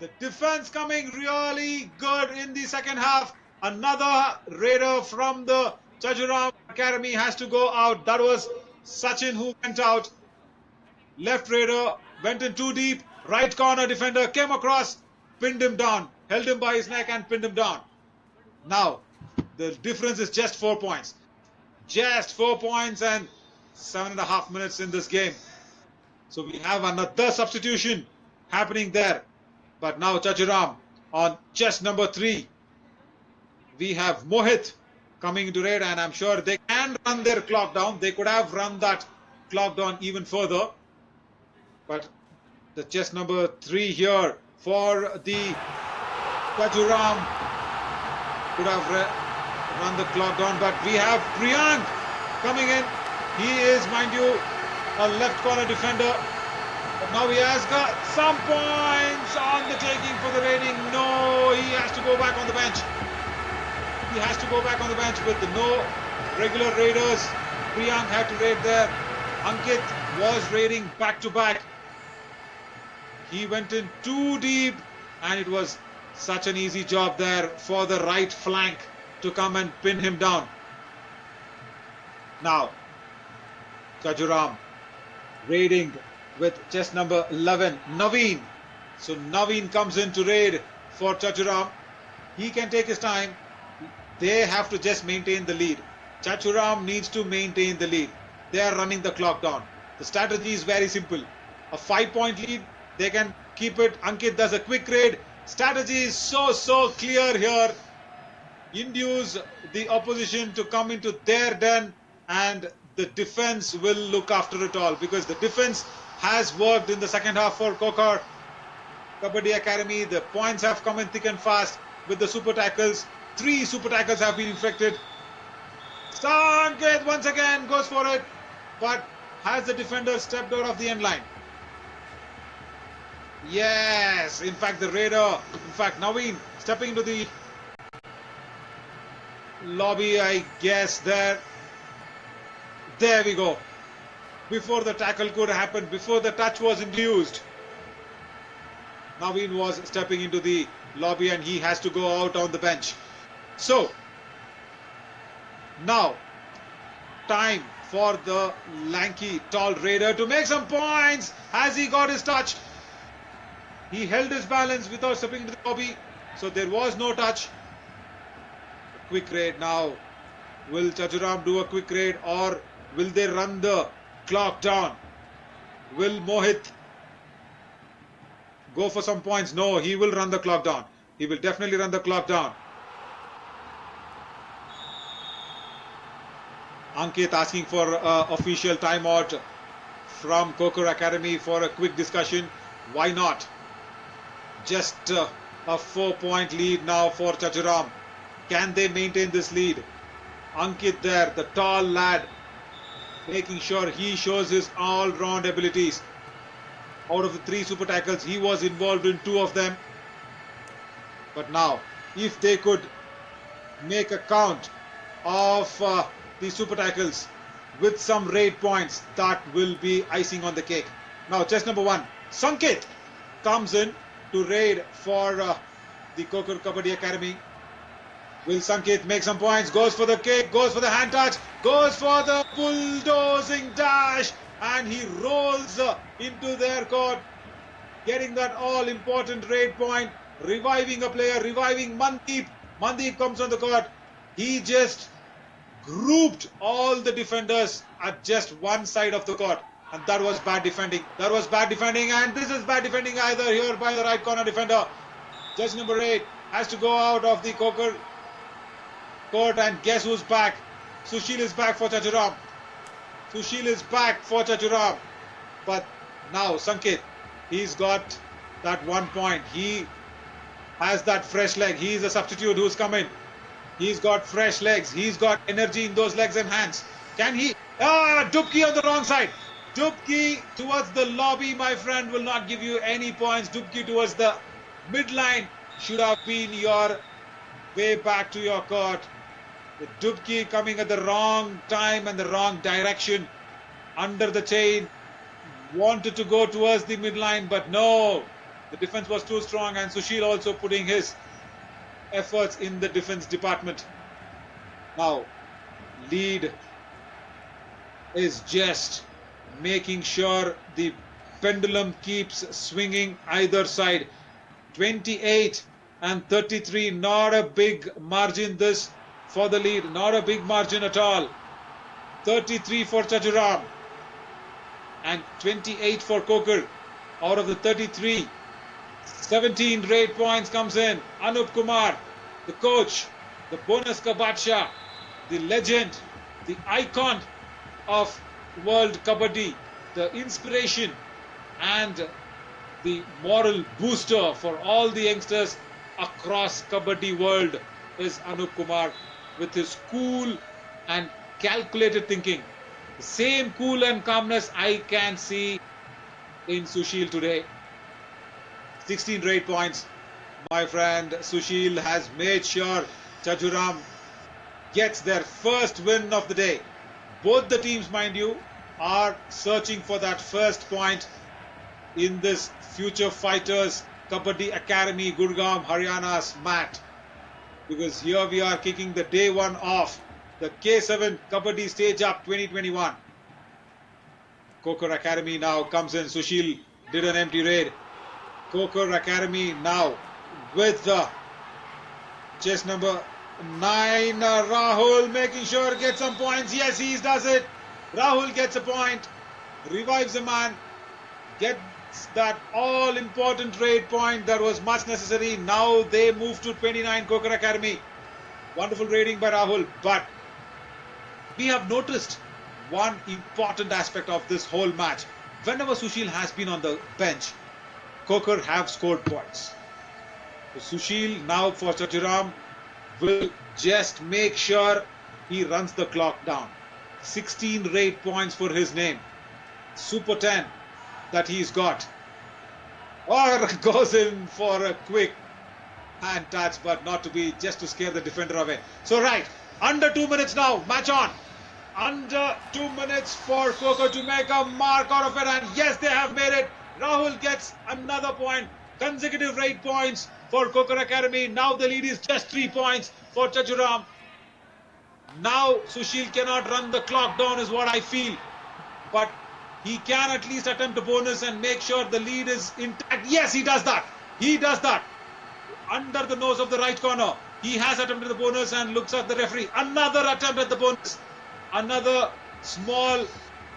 The defense coming really good in the second half. Another raider from the Chhaju Ram Academy has to go out. That was Sachin who went out. Left raider went in too deep. Right corner defender came across, pinned him down, held him by his neck and pinned him down. Now, the difference is just 4 points. Just 4 points and 7.5 minutes in this game. So we have another substitution happening there. But now Chhaju Ram on chest number 3. We have Mohit coming into raid and I'm sure they can run their clock down. They could have run that clock down even further. But the chest number 3 here for the Chhaju Ram could have run the clock down, but we have Priyank coming in. He is, mind you, a left corner defender. But now he has got some points on the taking for the raiding. No, he has to go back on the bench. He has to go back on the bench with no regular raiders. Priyank had to raid there. Ankit was raiding back to back. He went in too deep and it was such an easy job there for the right flank to come and pin him down. Now, Chhaju Ram raiding with chest number 11, Naveen. So Naveen comes in to raid for Chhaju Ram. He can take his time. They have to just maintain the lead. Chhaju Ram needs to maintain the lead. They are running the clock down. The strategy is very simple. A 5-point lead, they can keep it. Ankit does a quick raid. Strategy is so clear here. induce the opposition to come into their den, and the defense will look after it all, because the defense has worked in the second half for Khokhar Kabaddi Academy. The points have come in thick and fast with the super tackles. 3 super tackles have been inflicted. Sanket once again goes for it, but has the defender stepped out of the end line? Yes, in fact the raider, Naveen stepping into the lobby, I guess. There we go. Before the tackle could happen, before the touch was induced, Naveen was stepping into the lobby and he has to go out on the bench. So now time for the lanky tall raider to make some points. Has he got his touch? He held his balance without stepping into the lobby, so there was no touch. A quick raid now. Will Chhaju Ram do a quick raid, or will they run the clock down? Will Mohit go for some points? No, he will run the clock down. He will definitely run the clock down. Ankit asking for official timeout from Khokhar Academy for a quick discussion. Why not? Just a 4-point lead now for Chhaju Ram. Can they maintain this lead? Ankit there, the tall lad, making sure he shows his all-round abilities. Out of the 3 super tackles, he was involved in 2 of them. But now, if they could make a count of the super tackles with some raid points, that will be icing on the cake. Now, chest number 1, Sanket comes in to raid for the Khokhar Kabaddi Academy. Will Sanket make some points? Goes for the kick, goes for the hand touch, goes for the bulldozing dash, and he rolls into their court, getting that all-important raid point, reviving a player, reviving Mandeep. Mandeep comes on the court. He just grouped all the defenders at just one side of the court, and that was bad defending. That was bad defending, and this is bad defending either here by the right corner defender. Judge number 8 has to go out of the Khokhar court, and guess who's back? Sushil is back for Chhaju Ram. Sushil is back for Chhaju Ram. But now Sanket, he's got that 1 point. He has that fresh leg. He is a substitute who's come in. He's got fresh legs. He's got energy in those legs and hands. Can he? Dubki on the wrong side. Dubki towards the lobby, my friend, will not give you any points. Dubki towards the midline should have been your way back to your court. The Dubki coming at the wrong time and the wrong direction. Under the chain. Wanted to go towards the midline, but no. The defense was too strong, and Sushil also putting his efforts in the defense department. Now, lead is just making sure the pendulum keeps swinging either side. 28 and 33, not a big margin this for the lead, not a big margin at all. 33 for Chhaju Ram and 28 for Khokhar. Out of the 33, 17 raid points comes in. Kumar, the coach, the bonus ka Badshah, the legend, the icon of world kabaddi, the inspiration and the moral booster for all the youngsters across kabaddi world is Kumar, with his cool and calculated thinking. The same cool and calmness I can see in Sushil today. 16 raid points. My friend Sushil has made sure Chhaju Ram gets their first win of the day. Both the teams, mind you, are searching for that first point in this Future Fighters Kabaddi Academy Gurgaon, Haryana's mat. Because here we are kicking the day 1 off the K7 Kabaddi Stage Up 2021. Khokhar Academy now comes in. Sushil did an empty raid. Khokhar Academy now with the chest number 9, Rahul making sure gets some points. Yes, he does it. Rahul gets a point, revives a man, gets that all-important raid point that was much necessary. Now they move to 29, Khokhar Academy. Wonderful raiding by Rahul, but we have noticed one important aspect of this whole match. Whenever Sushil has been on the bench, Khokhar have scored points. So Sushil now for Chhaju Ram will just make sure he runs the clock down. 16 raid points for his name. Super 10 that he's got. Or goes in for a quick hand touch, but not to be, just to scare the defender away. So right, under 2 minutes now, match on. Under 2 minutes for Khokhar to make a mark out of it, and yes, they have made it. Rahul gets another point. Consecutive raid points for Khokhar Academy. Now the lead is just 3 points for Chhaju Ram. Now Sushil cannot run the clock down is what I feel. But he can at least attempt a bonus and make sure the lead is intact. Yes, he does that. He does that. Under the nose of the right corner. He has attempted the bonus and looks at the referee. Another attempt at the bonus. Another small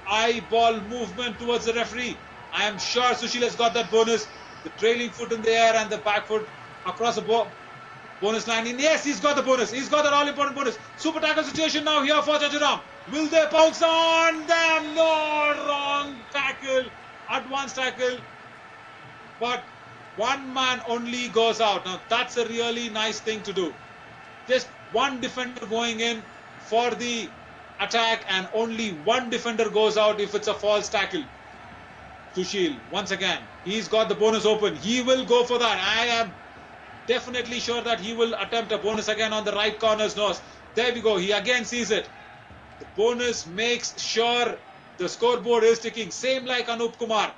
eyeball movement towards the referee. I am sure Sushil has got that bonus. The trailing foot in the air and the back foot across the bonus line. And yes, he's got the bonus. He's got that all-important bonus. Super tackle situation now here for Chhaju Ram. Will they pounce on them? No, wrong tackle. Advanced tackle. But one man only goes out. Now that's a really nice thing to do. Just one defender going in for the attack and only one defender goes out if it's a false tackle. Sushil, once again, he's got the bonus open. He will go for that. I am definitely sure that he will attempt a bonus again on the right corner's nose. There we go. He again sees it. The bonus makes sure the scoreboard is ticking. Same like Anup Kumar.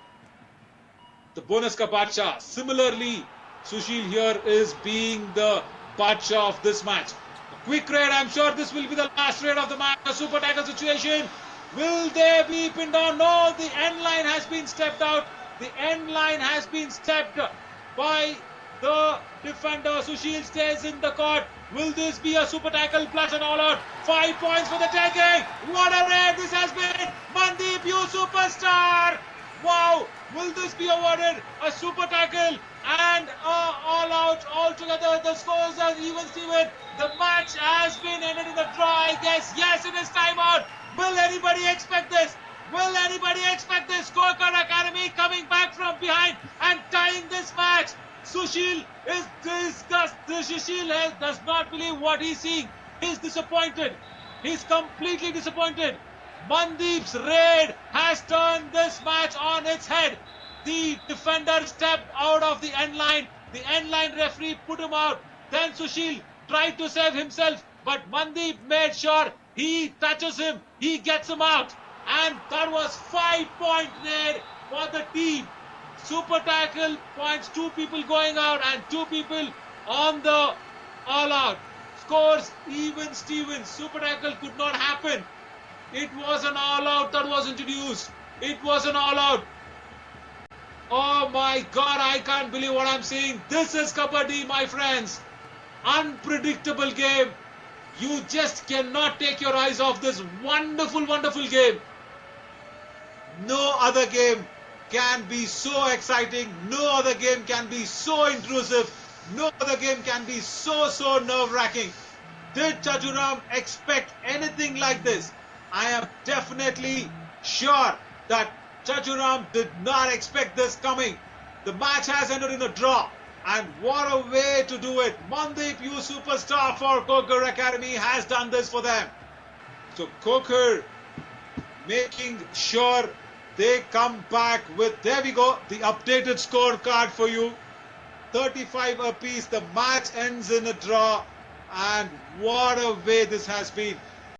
The bonus ka Badshah. Similarly, Sushil here is being the Badshah of this match. A quick raid. I'm sure this will be the last raid of the match. A super tackle situation. Will they be pinned on? No, the end line has been stepped out. The end line has been stepped by the defender. Sushil stays in the court. Will this be a super tackle plus an all out? 5 points for the taking. What a raid this has been. Mandeep, you superstar. Wow. Will this be awarded a super tackle and all out altogether? The scores are even Steven. The match has been ended in a draw, I guess. Yes, it is time out. Will anybody expect this? Will anybody expect this? Khokhar Academy coming back from behind and tying this match. Sushil is disgusted. Sushil does not believe what he's seeing. He's disappointed. He's completely disappointed. Mandeep's raid has turned this match on its head. The defender stepped out of the end line. The end line referee put him out. Then Sushil tried to save himself, but Mandeep made sure he touches him. He gets him out. And that was 5-point raid for the team. Super tackle points, 2 people going out and 2 people on the all out. Scores even Stevens. Super tackle could not happen. It was an all out that was introduced. It was an all out. Oh my God, I can't believe what I'm seeing. This is Kabaddi, my friends. Unpredictable game. You just cannot take your eyes off this wonderful, wonderful game. No other game can be so exciting. No other game can be so intrusive. No other game can be so nerve-wracking. Did Chhaju Ram expect anything like this? I am definitely sure that Chhaju Ram did not expect this coming. The match has ended in a draw. And what a way to do it. Mandeep, you superstar for Khokhar Academy, has done this for them. So Khokhar making sure they come back with, there we go, the updated scorecard for you. 35 apiece. The match ends in a draw. And what a way this has been.